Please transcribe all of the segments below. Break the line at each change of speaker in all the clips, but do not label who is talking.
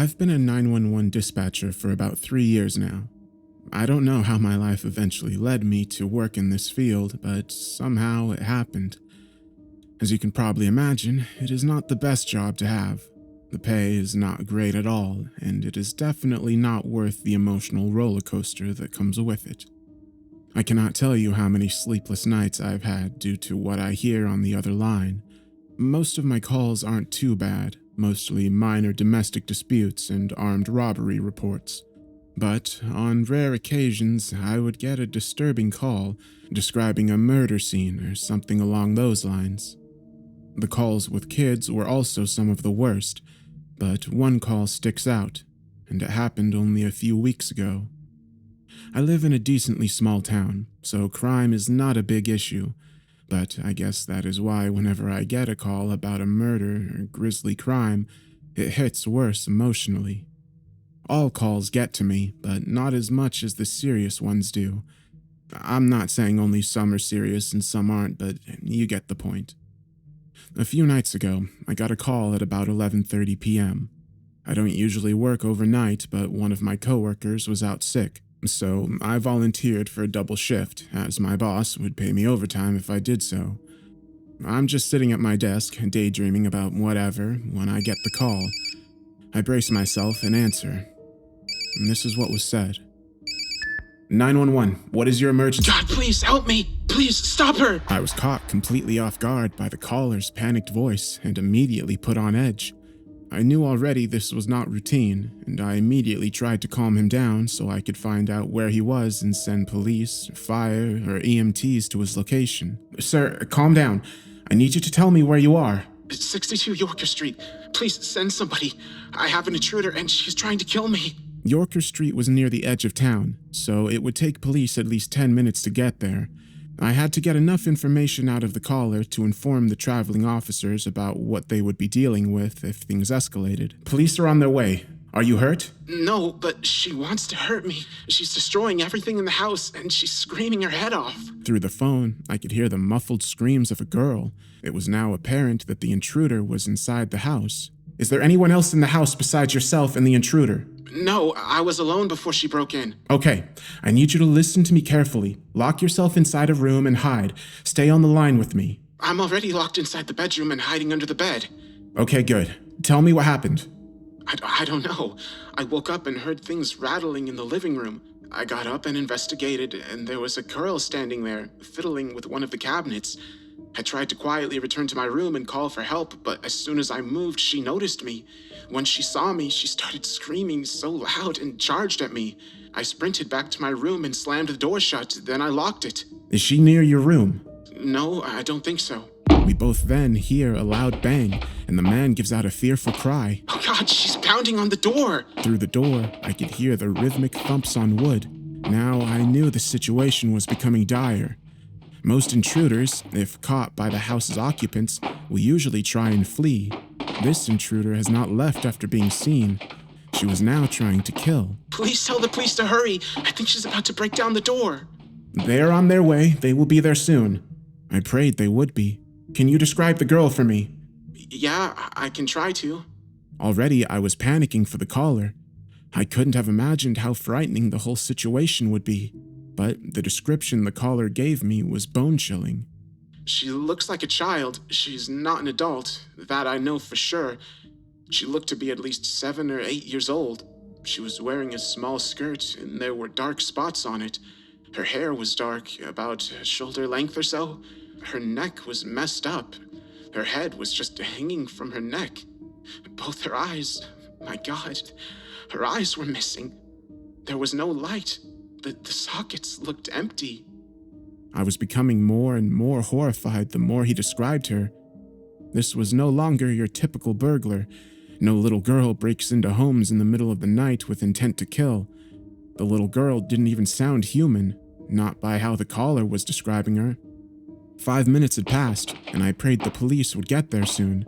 I've been a 911 dispatcher for about 3 years now. I don't know how my life eventually led me to work in this field, but somehow it happened. As you can probably imagine, it is not the best job to have. The pay is not great at all, and it is definitely not worth the emotional roller coaster that comes with it. I cannot tell you how many sleepless nights I've had due to what I hear on the other line. Most of my calls aren't too bad, mostly minor domestic disputes and armed robbery reports. But on rare occasions, I would get a disturbing call describing a murder scene or something along those lines. The calls with kids were also some of the worst, but one call sticks out, and it happened only a few weeks ago. I live in a decently small town, so crime is not a big issue, but I guess that is why whenever I get a call about a murder or grisly crime, it hits worse emotionally. All calls get to me, but not as much as the serious ones do. I'm not saying only some are serious and some aren't, but you get the point. A few nights ago, I got a call at about 11:30 p.m. I don't usually work overnight, but one of my coworkers was out sick, so I volunteered for a double shift, as my boss would pay me overtime if I did so. I'm just sitting at my desk, daydreaming about whatever, when I get the call. I brace myself and answer. And this is what was said. 911, what is your emergency?
God, please help me! Please stop her!
I was caught completely off guard by the caller's panicked voice and immediately put on edge. I knew already this was not routine, and I immediately tried to calm him down so I could find out where he was and send police, fire, or EMTs to his location. Sir, calm down. I need you to tell me where you are.
It's 62 Yorker Street. Please send somebody. I have an intruder and she's trying to kill me.
Yorker Street was near the edge of town, so it would take police at least 10 minutes to get there. I had to get enough information out of the caller to inform the traveling officers about what they would be dealing with if things escalated. Police are on their way. Are you hurt?
No, but she wants to hurt me. She's destroying everything in the house and she's screaming her head off.
Through the phone, I could hear the muffled screams of a girl. It was now apparent that the intruder was inside the house. Is there anyone else in the house besides yourself and the intruder?
No, I was alone before she broke in.
Okay, I need you to listen to me carefully. Lock yourself inside a room and hide. Stay on the line with me.
I'm already locked inside the bedroom and hiding under the bed.
Okay, good. Tell me what happened.
I don't know. I woke up and heard things rattling in the living room. I got up and investigated, and there was a girl standing there, fiddling with one of the cabinets. I tried to quietly return to my room and call for help, but as soon as I moved, she noticed me. When she saw me, she started screaming so loud and charged at me. I sprinted back to my room and slammed the door shut, then I locked it.
Is she near your room?
No, I don't think so.
We both then hear a loud bang, and the man gives out a fearful cry.
Oh God, she's pounding on the door!
Through the door, I could hear the rhythmic thumps on wood. Now I knew the situation was becoming dire. Most intruders, if caught by the house's occupants, will usually try and flee. This intruder has not left after being seen. She was now trying to kill.
Please tell the police to hurry. I think she's about to break down the door.
They are on their way. They will be there soon. I prayed they would be. Can you describe the girl for me?
Yeah, I can try to.
Already I was panicking for the caller. I couldn't have imagined how frightening the whole situation would be. But the description the caller gave me was bone-chilling.
She looks like a child. She's not an adult. That I know for sure. She looked to be at least 7 or 8 years old. She was wearing a small skirt, and there were dark spots on it. Her hair was dark, about shoulder length or so. Her neck was messed up. Her head was just hanging from her neck. Both her eyes, my God, her eyes were missing. There was no light. The sockets looked empty.
I was becoming more and more horrified the more he described her. This was no longer your typical burglar. No little girl breaks into homes in the middle of the night with intent to kill. The little girl didn't even sound human, not by how the caller was describing her. 5 minutes had passed, and I prayed the police would get there soon.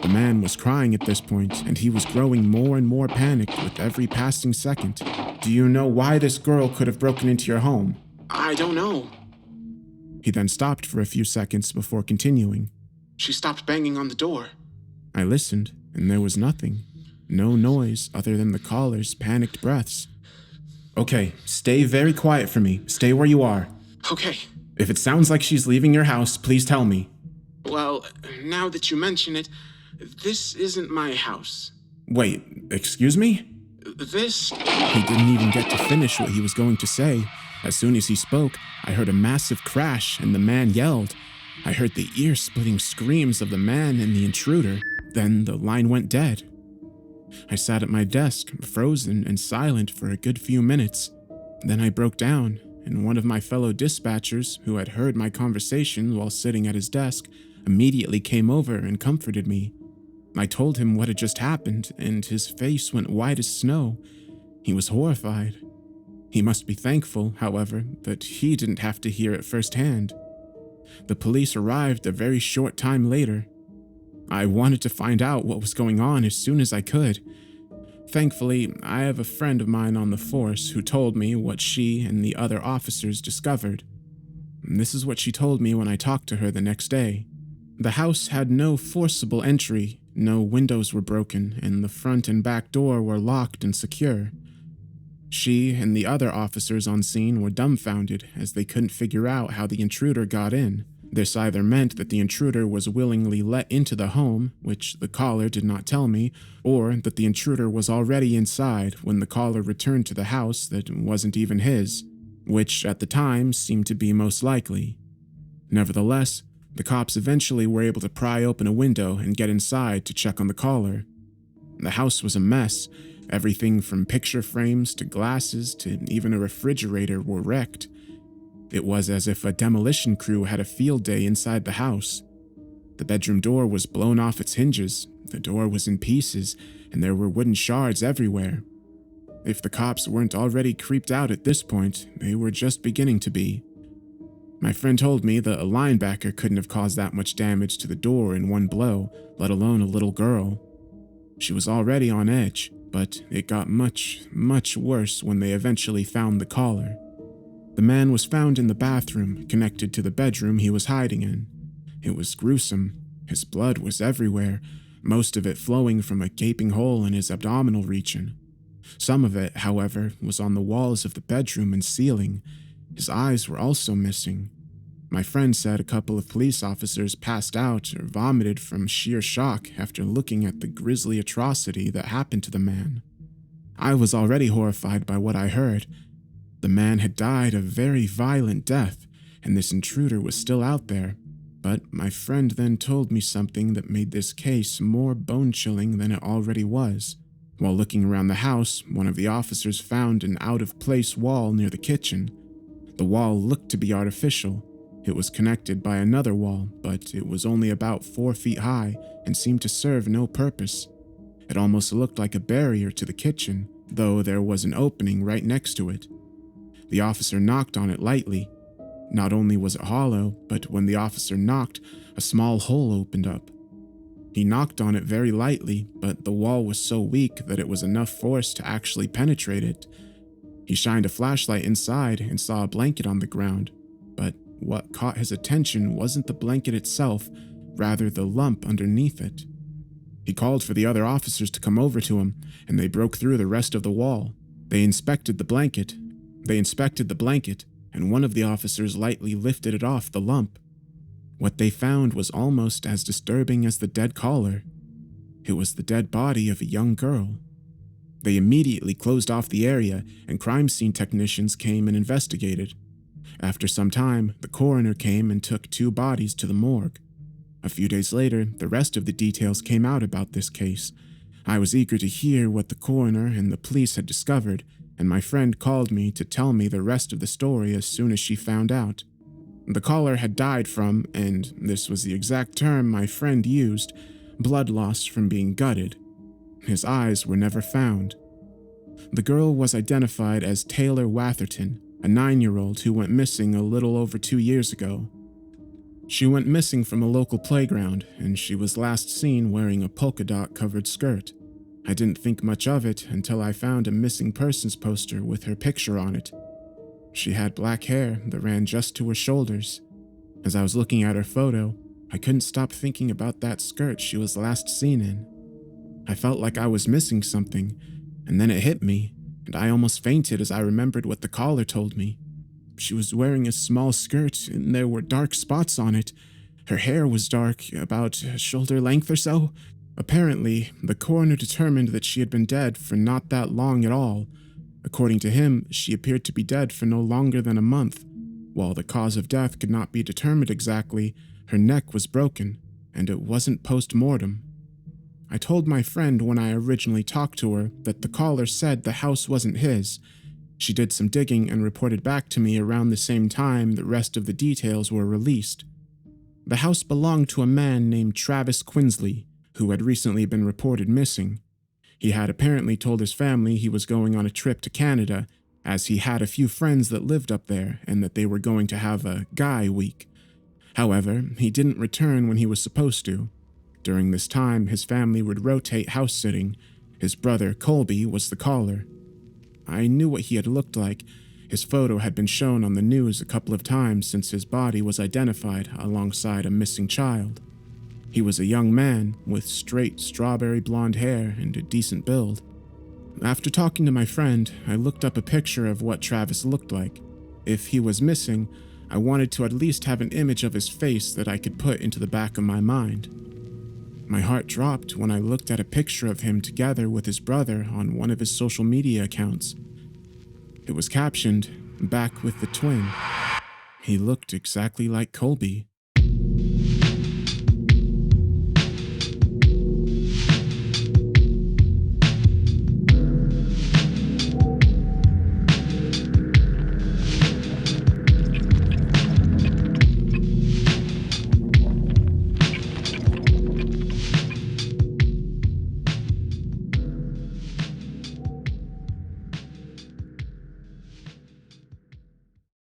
The man was crying at this point, and he was growing more and more panicked with every passing second. Do you know why this girl could have broken into your home?
I don't know.
He then stopped for a few seconds before continuing.
She stopped banging on the door.
I listened, and there was nothing. No noise other than the caller's panicked breaths. Okay, stay very quiet for me. Stay where you are.
Okay.
If it sounds like she's leaving your house, please tell me.
Well, now that you mention it, this isn't my house.
Wait, excuse me?
This...
He didn't even get to finish what he was going to say. As soon as he spoke, I heard a massive crash and the man yelled. I heard the ear-splitting screams of the man and the intruder. Then the line went dead. I sat at my desk, frozen and silent for a good few minutes. Then I broke down, and one of my fellow dispatchers, who had heard my conversation while sitting at his desk, immediately came over and comforted me. I told him what had just happened, and his face went white as snow. He was horrified. He must be thankful, however, that he didn't have to hear it firsthand. The police arrived a very short time later. I wanted to find out what was going on as soon as I could. Thankfully, I have a friend of mine on the force who told me what she and the other officers discovered. This is what she told me when I talked to her the next day. The house had no forcible entry, no windows were broken, and the front and back door were locked and secure. She and the other officers on scene were dumbfounded as they couldn't figure out how the intruder got in. This either meant that the intruder was willingly let into the home, which the caller did not tell me, or that the intruder was already inside when the caller returned to the house that wasn't even his, which at the time seemed to be most likely. Nevertheless, the cops eventually were able to pry open a window and get inside to check on the caller. The house was a mess. Everything from picture frames to glasses to even a refrigerator were wrecked. It was as if a demolition crew had a field day inside the house. The bedroom door was blown off its hinges, the door was in pieces, and there were wooden shards everywhere. If the cops weren't already creeped out at this point, they were just beginning to be. My friend told me that a linebacker couldn't have caused that much damage to the door in one blow, let alone a little girl. She was already on edge, but it got much, much worse when they eventually found the caller. The man was found in the bathroom, connected to the bedroom he was hiding in. It was gruesome. His blood was everywhere, most of it flowing from a gaping hole in his abdominal region. Some of it, however, was on the walls of the bedroom and ceiling. His eyes were also missing. My friend said a couple of police officers passed out or vomited from sheer shock after looking at the grisly atrocity that happened to the man. I was already horrified by what I heard. The man had died a very violent death, and this intruder was still out there. But my friend then told me something that made this case more bone-chilling than it already was. While looking around the house, one of the officers found an out-of-place wall near the kitchen. The wall looked to be artificial. It was connected by another wall, but it was only about 4 feet high and seemed to serve no purpose. It almost looked like a barrier to the kitchen, though there was an opening right next to it. The officer knocked on it lightly. Not only was it hollow, but when the officer knocked, a small hole opened up. He knocked on it very lightly, but the wall was so weak that it was enough force to actually penetrate it. He shined a flashlight inside and saw a blanket on the ground, but what caught his attention wasn't the blanket itself, rather the lump underneath it. He called for the other officers to come over to him, and they broke through the rest of the wall. They inspected the blanket, and one of the officers lightly lifted it off the lump. What they found was almost as disturbing as the dead caller. It was the dead body of a young girl. They immediately closed off the area, and crime scene technicians came and investigated. After some time, the coroner came and took 2 bodies to the morgue. A few days later, the rest of the details came out about this case. I was eager to hear what the coroner and the police had discovered, and my friend called me to tell me the rest of the story as soon as she found out. The caller had died from, and this was the exact term my friend used, blood loss from being gutted. His eyes were never found. The girl was identified as Taylor Watherton, a 9-year-old who went missing a little over 2 years ago. She went missing from a local playground, and she was last seen wearing a polka dot-covered skirt. I didn't think much of it until I found a missing persons poster with her picture on it. She had black hair that ran just to her shoulders. As I was looking at her photo, I couldn't stop thinking about that skirt she was last seen in. I felt like I was missing something, and then it hit me, and I almost fainted as I remembered what the caller told me. She was wearing a small skirt, and there were dark spots on it. Her hair was dark, about shoulder length or so. Apparently, the coroner determined that she had been dead for not that long at all. According to him, she appeared to be dead for no longer than a month. While the cause of death could not be determined exactly, her neck was broken, and it wasn't post-mortem. I told my friend when I originally talked to her that the caller said the house wasn't his. She did some digging and reported back to me around the same time the rest of the details were released. The house belonged to a man named Travis Quinsley, who had recently been reported missing. He had apparently told his family he was going on a trip to Canada, as he had a few friends that lived up there and that they were going to have a guy week. However, he didn't return when he was supposed to. During this time, his family would rotate house sitting. His brother, Colby, was the caller. I knew what he had looked like. His photo had been shown on the news a couple of times since his body was identified alongside a missing child. He was a young man with straight strawberry blonde hair and a decent build. After talking to my friend, I looked up a picture of what Travis looked like. If he was missing, I wanted to at least have an image of his face that I could put into the back of my mind. My heart dropped when I looked at a picture of him together with his brother on one of his social media accounts. It was captioned, "Back with the twin." He looked exactly like Colby.